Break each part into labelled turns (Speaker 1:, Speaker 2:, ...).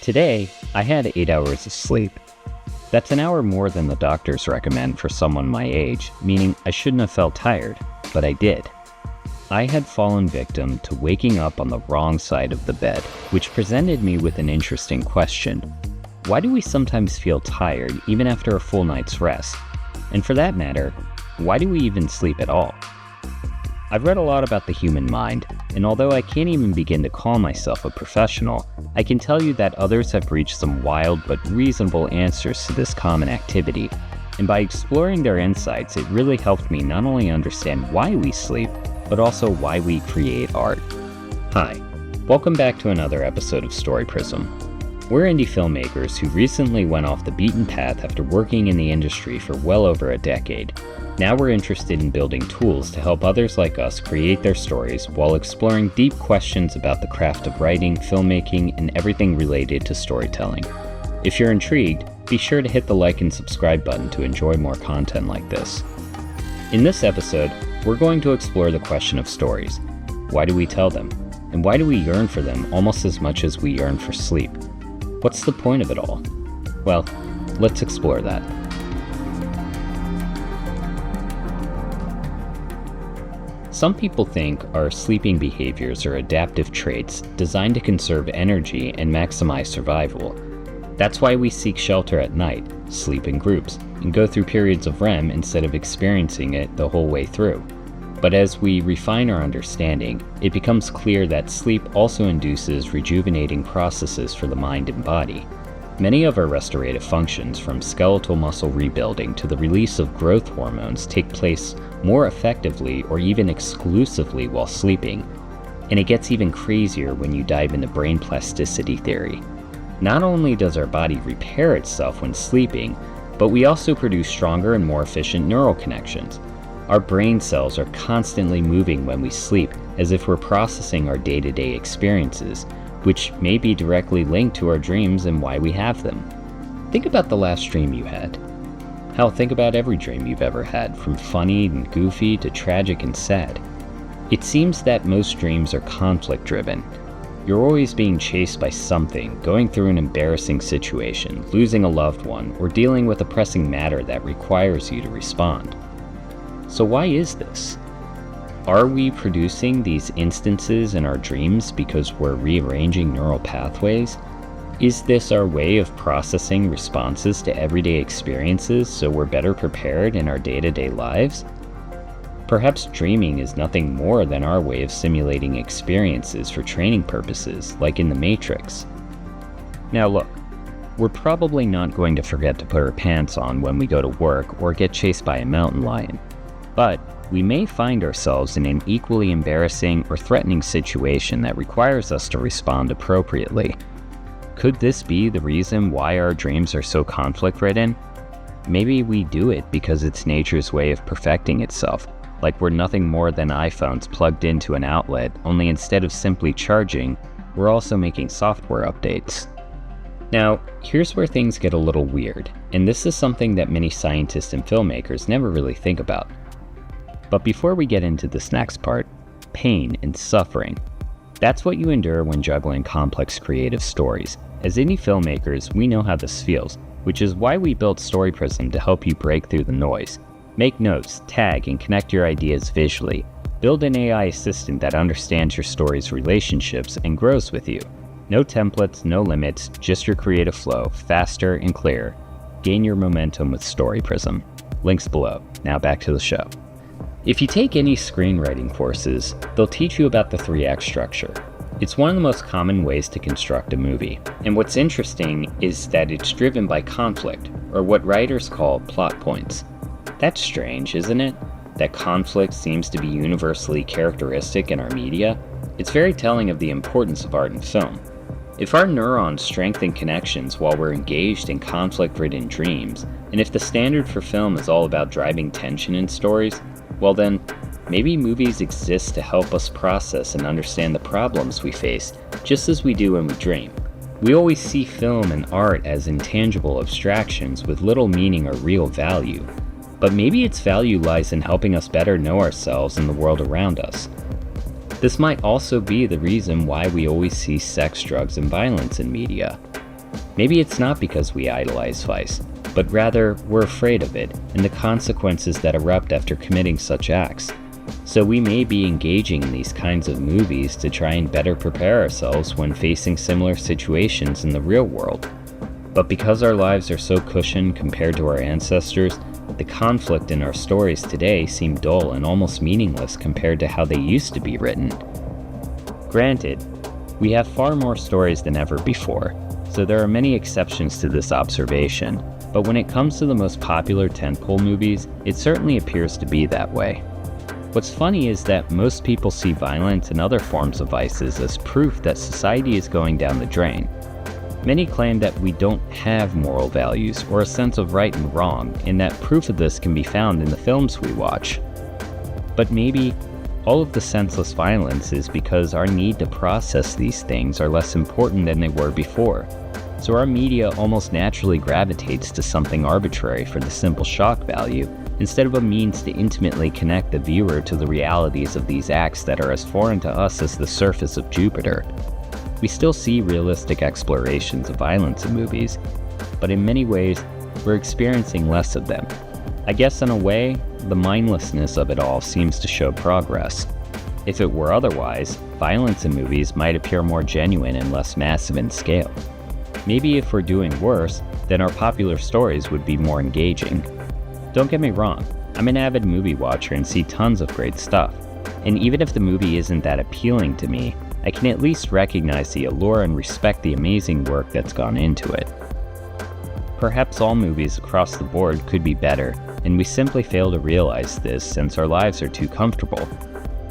Speaker 1: Today, I had 8 hours of sleep. That's an hour more than the doctors recommend for someone my age, meaning I shouldn't have felt tired, but I did. I had fallen victim to waking up on the wrong side of the bed, which presented me with an interesting question. Why do we sometimes feel tired even after a full night's rest? And for that matter, why do we even sleep at all? I've read a lot about the human mind, and although I can't even begin to call myself a professional, I can tell you that others have reached some wild but reasonable answers to this common activity. And by exploring their insights, it really helped me not only understand why we sleep, but also why we create art. Hi, welcome back to another episode of Story Prism. We're indie filmmakers who recently went off the beaten path after working in the industry for well over a decade. Now we're interested in building tools to help others like us create their stories while exploring deep questions about the craft of writing, filmmaking, and everything related to storytelling. If you're intrigued, be sure to hit the like and subscribe button to enjoy more content like this. In this episode, we're going to explore the question of stories. Why do we tell them? And why do we yearn for them almost as much as we yearn for sleep? What's the point of it all? Well, let's explore that. Some people think our sleeping behaviors are adaptive traits designed to conserve energy and maximize survival. That's why we seek shelter at night, sleep in groups, and go through periods of REM instead of experiencing it the whole way through. But as we refine our understanding, it becomes clear that sleep also induces rejuvenating processes for the mind and body. Many of our restorative functions, from skeletal muscle rebuilding to the release of growth hormones, take place more effectively or even exclusively while sleeping. And it gets even crazier when you dive into brain plasticity theory. Not only does our body repair itself when sleeping, but we also produce stronger and more efficient neural connections. Our brain cells are constantly moving when we sleep, as if we're processing our day-to-day experiences, which may be directly linked to our dreams and why we have them. Think about the last dream you had. Hell, think about every dream you've ever had, from funny and goofy to tragic and sad. It seems that most dreams are conflict-driven. You're always being chased by something, going through an embarrassing situation, losing a loved one, or dealing with a pressing matter that requires you to respond. So why is this? Are we producing these instances in our dreams because we're rearranging neural pathways? Is this our way of processing responses to everyday experiences so we're better prepared in our day-to-day lives? Perhaps dreaming is nothing more than our way of simulating experiences for training purposes, like in the Matrix. Now look, we're probably not going to forget to put our pants on when we go to work or get chased by a mountain lion. But we may find ourselves in an equally embarrassing or threatening situation that requires us to respond appropriately. Could this be the reason why our dreams are so conflict-ridden? Maybe we do it because it's nature's way of perfecting itself, like we're nothing more than iPhones plugged into an outlet, only instead of simply charging, we're also making software updates. Now, here's where things get a little weird, and this is something that many scientists and filmmakers never really think about. But before we get into this next part, pain and suffering. That's what you endure when juggling complex creative stories. As indie filmmakers, we know how this feels, which is why we built Story Prism to help you break through the noise. Make notes, tag, and connect your ideas visually. Build an AI assistant that understands your story's relationships and grows with you. No templates, no limits, just your creative flow, faster and clearer. Gain your momentum with Story Prism. Links below. Now back to the show. If you take any screenwriting courses, they'll teach you about the 3-act structure. It's one of the most common ways to construct a movie. And what's interesting is that it's driven by conflict, or what writers call plot points. That's strange, isn't it? That conflict seems to be universally characteristic in our media. It's very telling of the importance of art and film. If our neurons strengthen connections while we're engaged in conflict-ridden dreams, and if the standard for film is all about driving tension in stories, well then, maybe movies exist to help us process and understand the problems we face, just as we do when we dream. We always see film and art as intangible abstractions with little meaning or real value. But maybe its value lies in helping us better know ourselves and the world around us. This might also be the reason why we always see sex, drugs, and violence in media. Maybe it's not because we idolize vice, but rather we're afraid of it and the consequences that erupt after committing such acts. So we may be engaging in these kinds of movies to try and better prepare ourselves when facing similar situations in the real world. But because our lives are so cushioned compared to our ancestors, the conflict in our stories today seem dull and almost meaningless compared to how they used to be written. Granted, we have far more stories than ever before, so there are many exceptions to this observation, but when it comes to the most popular tentpole movies, it certainly appears to be that way. What's funny is that most people see violence and other forms of vices as proof that society is going down the drain. Many claim that we don't have moral values or a sense of right and wrong, and that proof of this can be found in the films we watch. But maybe all of the senseless violence is because our need to process these things are less important than they were before. So our media almost naturally gravitates to something arbitrary for the simple shock value, instead of a means to intimately connect the viewer to the realities of these acts that are as foreign to us as the surface of Jupiter. We still see realistic explorations of violence in movies, but in many ways, we're experiencing less of them. I guess in a way, the mindlessness of it all seems to show progress. If it were otherwise, violence in movies might appear more genuine and less massive in scale. Maybe if we're doing worse, then our popular stories would be more engaging. Don't get me wrong, I'm an avid movie watcher and see tons of great stuff. And even if the movie isn't that appealing to me, I can at least recognize the allure and respect the amazing work that's gone into it. Perhaps all movies across the board could be better, and we simply fail to realize this since our lives are too comfortable.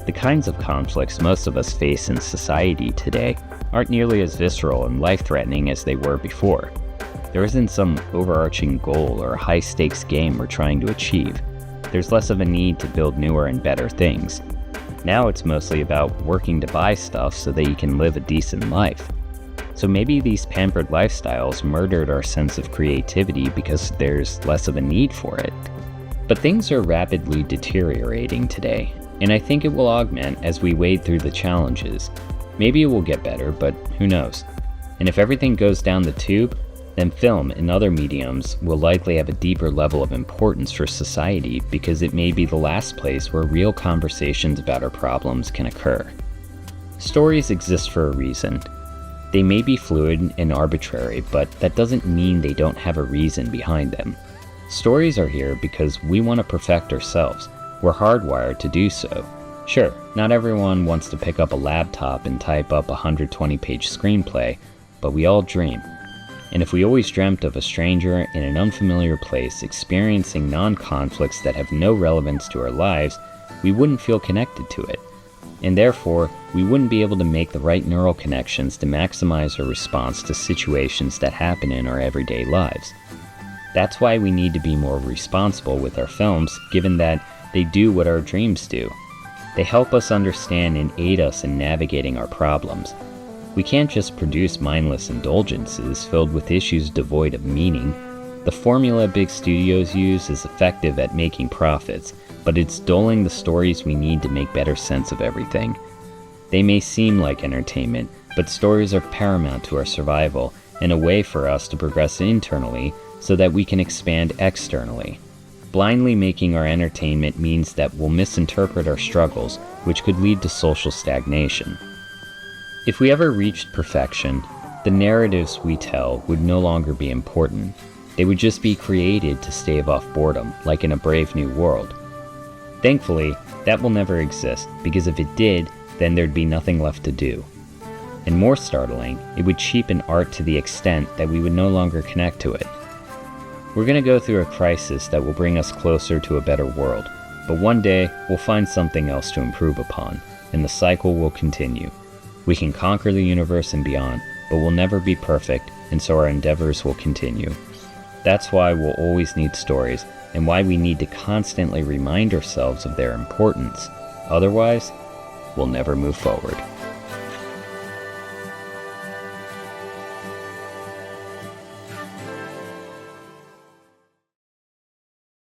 Speaker 1: The kinds of conflicts most of us face in society today aren't nearly as visceral and life-threatening as they were before. There isn't some overarching goal or high-stakes game we're trying to achieve. There's less of a need to build newer and better things. Now it's mostly about working to buy stuff so that you can live a decent life. So maybe these pampered lifestyles murdered our sense of creativity because there's less of a need for it. But things are rapidly deteriorating today, and I think it will augment as we wade through the challenges. Maybe it will get better, but who knows? And if everything goes down the tube, then film and other mediums will likely have a deeper level of importance for society because it may be the last place where real conversations about our problems can occur. Stories exist for a reason. They may be fluid and arbitrary, but that doesn't mean they don't have a reason behind them. Stories are here because we want to perfect ourselves. We're hardwired to do so. Sure, not everyone wants to pick up a laptop and type up a 120-page screenplay, but we all dream. And if we always dreamt of a stranger in an unfamiliar place experiencing non-conflicts that have no relevance to our lives, we wouldn't feel connected to it. And therefore, we wouldn't be able to make the right neural connections to maximize our response to situations that happen in our everyday lives. That's why we need to be more responsible with our films, given that they do what our dreams do. They help us understand and aid us in navigating our problems. We can't just produce mindless indulgences filled with issues devoid of meaning. The formula big studios use is effective at making profits, but it's dulling the stories we need to make better sense of everything. They may seem like entertainment, but stories are paramount to our survival and a way for us to progress internally so that we can expand externally. Blindly making our entertainment means that we'll misinterpret our struggles, which could lead to social stagnation. If we ever reached perfection, the narratives we tell would no longer be important. They would just be created to stave off boredom, like in A Brave New World. Thankfully, that will never exist, because if it did, then there'd be nothing left to do. And more startling, it would cheapen art to the extent that we would no longer connect to it. We're going to go through a crisis that will bring us closer to a better world, but one day we'll find something else to improve upon, and the cycle will continue. We can conquer the universe and beyond, but we'll never be perfect, and so our endeavors will continue. That's why we'll always need stories, and why we need to constantly remind ourselves of their importance. Otherwise, we'll never move forward.